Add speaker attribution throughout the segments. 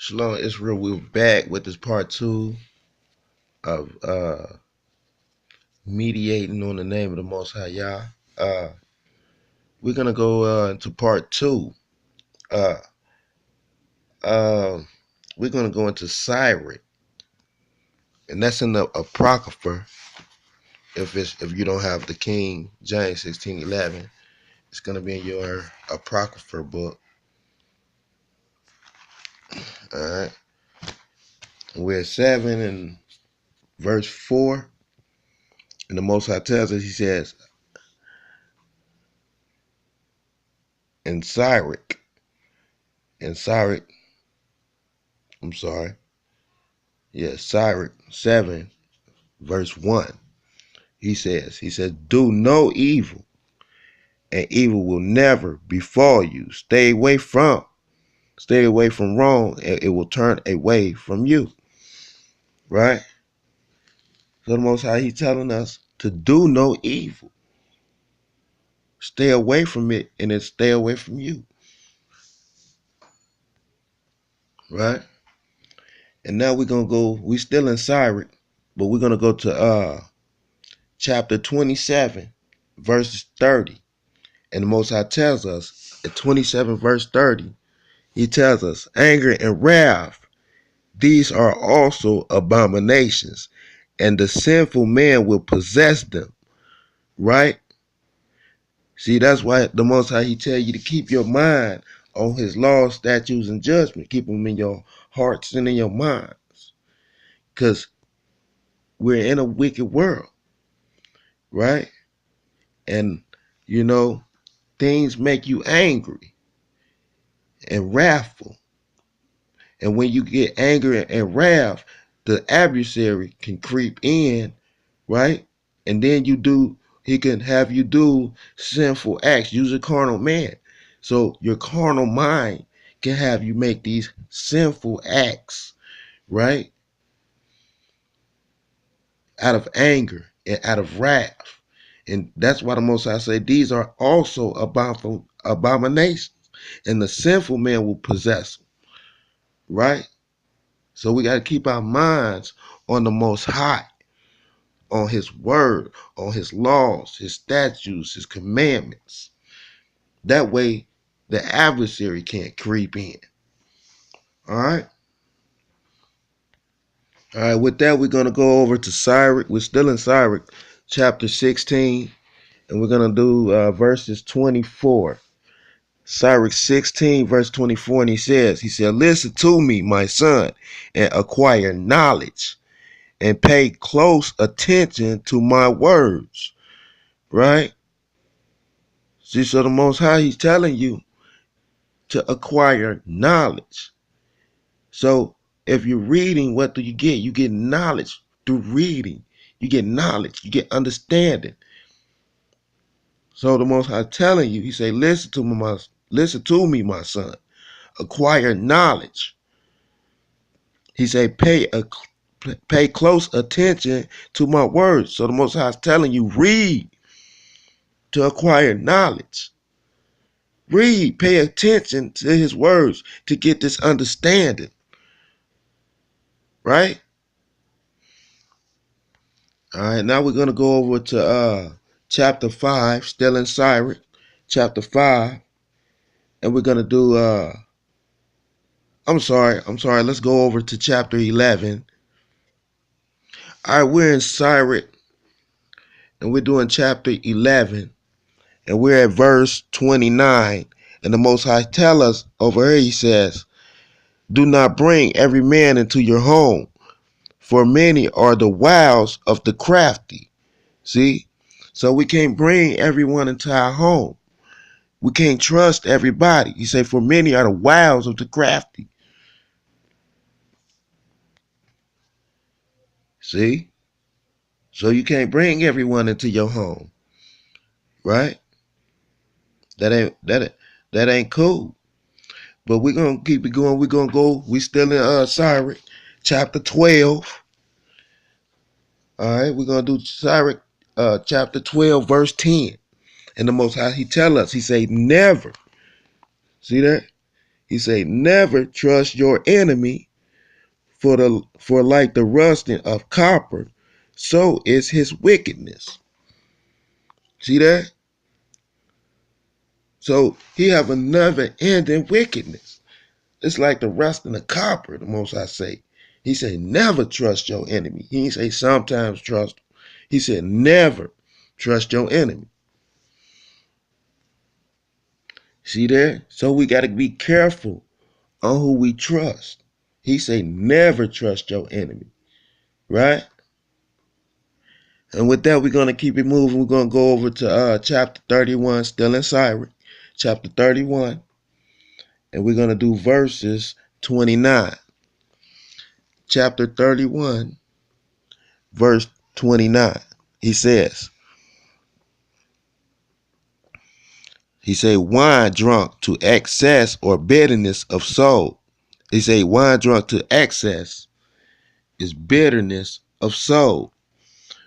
Speaker 1: Shalom Israel, we're back with this part 2 of mediating on the name of the Most High Yah. We're gonna go into part 2. Uh, uh, we're gonna go into Cyrus, and that's in the Apocrypha. If you don't have the King James 16:11, it's gonna be in your Apocrypha book. All right, we're at 7 and verse 4, and the Most High tells us. He says, "In Cyrus, in Cyrus, I'm sorry." Yes, Cyrus 7, verse 1. He says, do no evil, and evil will never befall you. Stay away from wrong, and it will turn away from you. Right? So the Most High, He's telling us to do no evil. Stay away from it, and it stay away from you. Right? And now we're gonna go, we still in Cyrus, but we're gonna go to chapter 27, verses 30. And the Most High tells us at 27 verse 30, he tells us, anger and wrath, these are also abominations, and the sinful man will possess them. Right? See, that's why the Most High, He tell you to keep your mind on His laws, statutes, and judgment. Keep them in your hearts and in your minds. Because we're in a wicked world. Right? And, things make you angry and wrathful. And when you get anger and wrath, the adversary can creep in, right? And then he can have you do sinful acts, use a carnal man. So your carnal mind can have you make these sinful acts, right? Out of anger and out of wrath. And that's why the Most High say these are also abominations. And the sinful man will possess them, right? So we got to keep our minds on the Most High, on His word, on His laws, His statutes, His commandments. That way, the adversary can't creep in. All right? All right, with that, we're going to go over to Cyrus. We're still in Cyrus, chapter 16, and we're going to do verses 24. Cyrus 16, verse 24, and he said, listen to me, my son, and acquire knowledge, and pay close attention to my words. Right? See, so the Most High, He's telling you to acquire knowledge. So if you're reading, what do you get? You get knowledge through reading. You get knowledge. You get understanding. So the Most High telling you, He say, listen to me, my son. Acquire knowledge. He say, pay close attention to my words. So the Most High is telling you, read to acquire knowledge. Read, pay attention to His words to get this understanding. Right? All right, now we're going to go over to chapter 5, still in Cyrus, chapter 5. And we're going to do, I'm sorry, let's go over to chapter 11. All right, we're in Cyrus, and we're doing chapter 11. And we're at verse 29. And the Most High tell us over here, He says, do not bring every man into your home, for many are the wiles of the crafty. See? So we can't bring everyone into our home. We can't trust everybody. He said, for many are the wiles of the crafty. See? So you can't bring everyone into your home. Right? That ain't cool. But we're gonna keep it going. We're gonna go. We still in Cyrus, chapter 12. All right, we're gonna do Cyrus chapter 12, verse 10. And the Most High, He tell us, He say, never. See that? He say, never trust your enemy, for like the rusting of copper, so is his wickedness. See that? So he have another end in wickedness. It's like the rusting of copper, the Most High say. He said, never trust your enemy. He didn't say sometimes trust him. He said, never trust your enemy. See there? So we got to be careful on who we trust. He say, never trust your enemy. Right? And with that, we're going to keep it moving. We're going to go over to chapter 31, still in Cyrus. Chapter 31. And we're going to do verses 29. Chapter 31, verse 29. He says, wine drunk to excess or bitterness of soul. He say, wine drunk to excess is bitterness of soul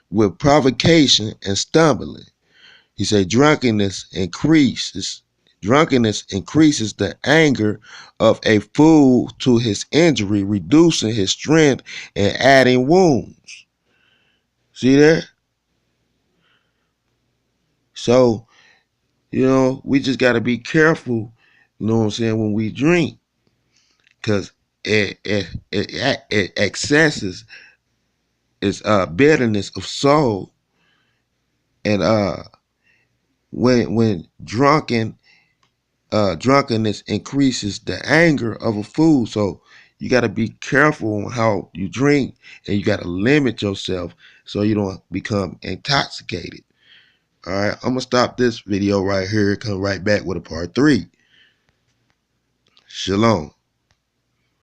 Speaker 1: with provocation and stumbling. He said, drunkenness increases the anger of a fool to his injury, reducing his strength and adding wounds. See that? So, we just got to be careful, what I'm saying, when we drink, because it excesses is bitterness of soul, and when drunkenness increases the anger of a fool. So you got to be careful on how you drink, and you got to limit yourself so you don't become intoxicated. All right, I'm gonna stop this video right here, come right back with a part 3. Shalom.